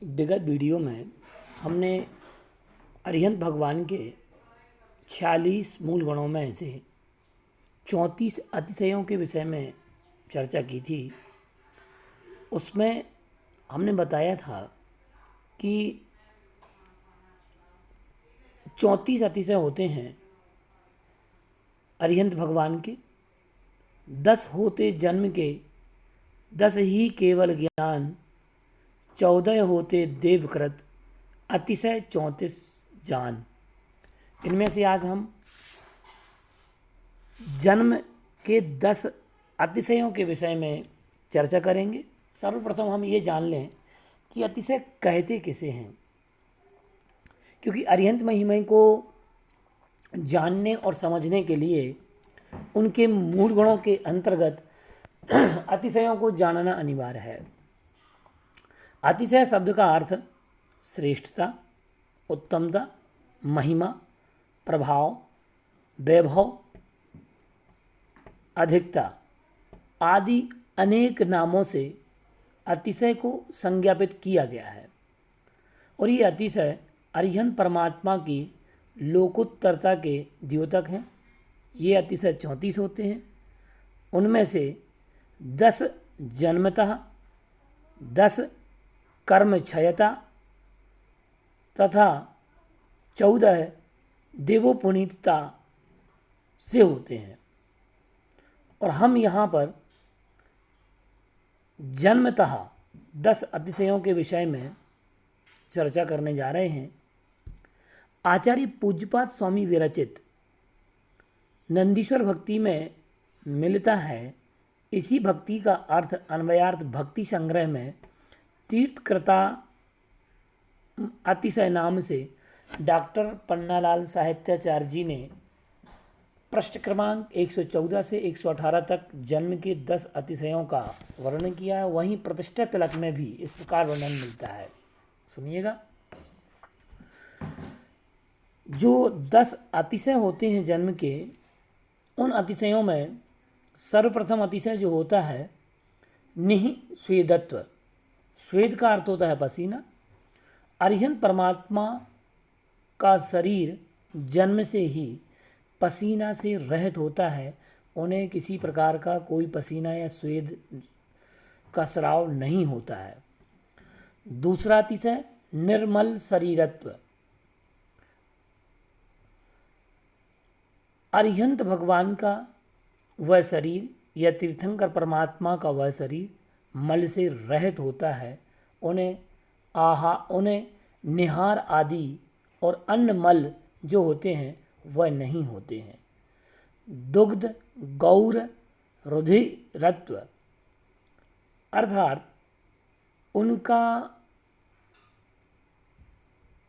विगत वीडियो में हमने अरिहंत भगवान के 46 मूल गुणों में से 34 अतिशयों के विषय में चर्चा की थी। उसमें हमने बताया था कि 34 अतिशय होते हैं अरिहंत भगवान के। 10 होते जन्म के, 10 ही केवल ज्ञान, 14 होते देवकृत, अतिशय 34 जान। इनमें से आज हम जन्म के 10 अतिशयों के विषय में चर्चा करेंगे। सर्वप्रथम हम ये जान लें कि अतिशय कहते किसे हैं, क्योंकि अरिहंत महिमा को जानने और समझने के लिए उनके मूल गुणों के अंतर्गत अतिशयों को जानना अनिवार्य है। अतिशय शब्द का अर्थ श्रेष्ठता, उत्तमता, महिमा, प्रभाव, वैभव, अधिकता आदि अनेक नामों से अतिशय को संज्ञापित किया गया है। और ये अतिशय अरिहंत परमात्मा की लोकोत्तरता के द्योतक हैं। ये अतिशय 34 होते हैं। उनमें से 10 जन्मतः, 10 कर्मक्षयता तथा 14 देवोपुनीतता से होते हैं। और हम यहाँ पर जन्मतः 10 अतिशयों के विषय में चर्चा करने जा रहे हैं। आचार्य पूज्यपाद स्वामी विरचित नंदीश्वर भक्ति में मिलता है। इसी भक्ति का अर्थ अन्वयार्थ भक्ति संग्रह में तीर्थकृता अतिशय नाम से डॉक्टर पन्नालाल साहित्याचार्य जी ने पृष्ठ क्रमांक 114 से 118 तक जन्म के 10 अतिशयों का वर्णन किया है। वहीं प्रतिष्ठा तिलक में भी इस प्रकार वर्णन मिलता है। सुनिएगा। जो 10 अतिशय होते हैं जन्म के, उन अतिशयों में सर्वप्रथम अतिशय जो होता है निःस्वेदत्व। स्वेद का अर्थ होता है पसीना। अरिहंत परमात्मा का शरीर जन्म से ही पसीना से रहित होता है। उन्हें किसी प्रकार का कोई पसीना या स्वेद का स्राव नहीं होता है। दूसरा अतिशय निर्मल शरीरत्व। अरिहंत भगवान का वह शरीर या तीर्थंकर परमात्मा का वह शरीर मल से रहित होता है। उन्हें निहार आदि और अन्य मल जो होते हैं वह नहीं होते हैं। दुग्ध गौर रुधिरत्व, अर्थात उनका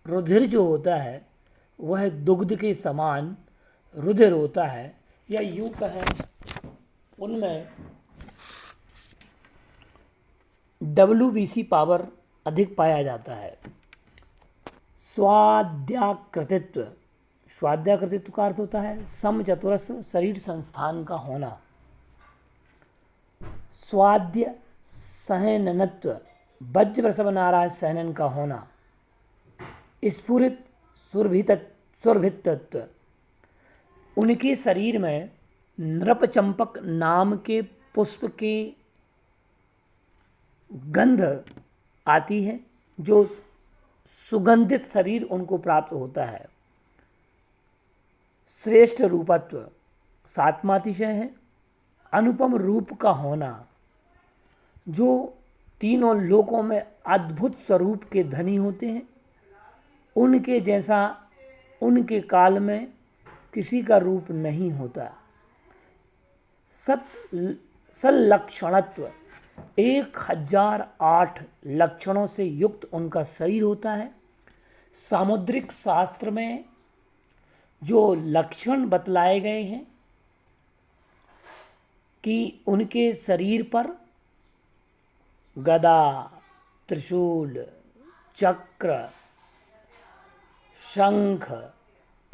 रुधिर जो होता है वह दुग्ध के समान रुधिर होता है, या यूं कहें उनमें WBC पावर अधिक पाया जाता है। स्वाद्याकृतित्व। स्वाद्याकृतित्व का अर्थ होता है समचतुरस शरीर संस्थान का होना। स्वाद्य सहननत्व, वज्र प्रसव नाराज सहनन का होना। स्फुरित सुरभितत्व, उनके शरीर में नृपचंपक नाम के पुष्प की गंध आती है, जो सुगंधित शरीर उनको प्राप्त होता है। श्रेष्ठ रूपत्व, सातवां अतिशय है अनुपम रूप का होना, जो तीनों लोकों में अद्भुत स्वरूप के धनी होते हैं। उनके जैसा उनके काल में किसी का रूप नहीं होता। सल्लक्षणत्व, 1008 लक्षणों से युक्त उनका शरीर होता है। सामुद्रिक शास्त्र में जो लक्षण बतलाए गए हैं कि उनके शरीर पर गदा, त्रिशूल, चक्र, शंख,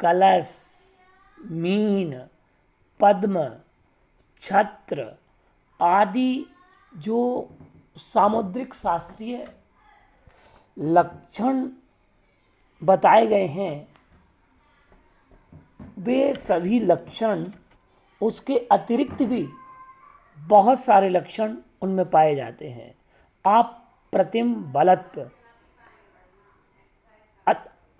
कलश, मीन, पद्म, छत्र आदि जो सामुद्रिक शास्त्रीय लक्षण बताए गए हैं वे सभी लक्षण, उसके अतिरिक्त भी बहुत सारे लक्षण उनमें पाए जाते हैं। अप्रतिम बलत्व,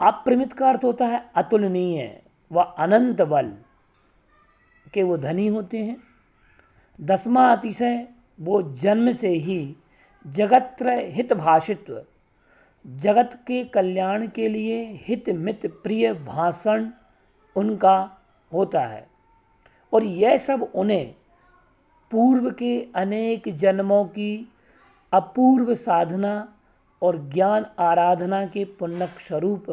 अप्रमित का अर्थ होता है अतुलनीय व अनंत बल के वो धनी होते हैं। 10वां अतिशय, वो जन्म से ही जगत्र हित भाषित्व, जगत के कल्याण के लिए हित मित प्रिय भाषण उनका होता है, और यह सब उन्हें पूर्व के अनेक जन्मों की अपूर्व साधना और ज्ञान आराधना के पुण्यक स्वरूप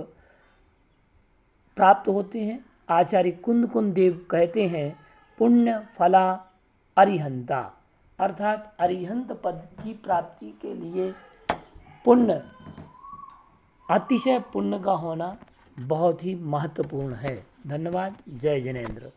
प्राप्त होते हैं। आचार्य कुंद देव कहते हैं, पुण्य फला अरिहंता, अर्थात अरिहंत पद की प्राप्ति के लिए पुण्य, अतिशय पुण्य का होना बहुत ही महत्वपूर्ण है। धन्यवाद। जय जिनेंद्र।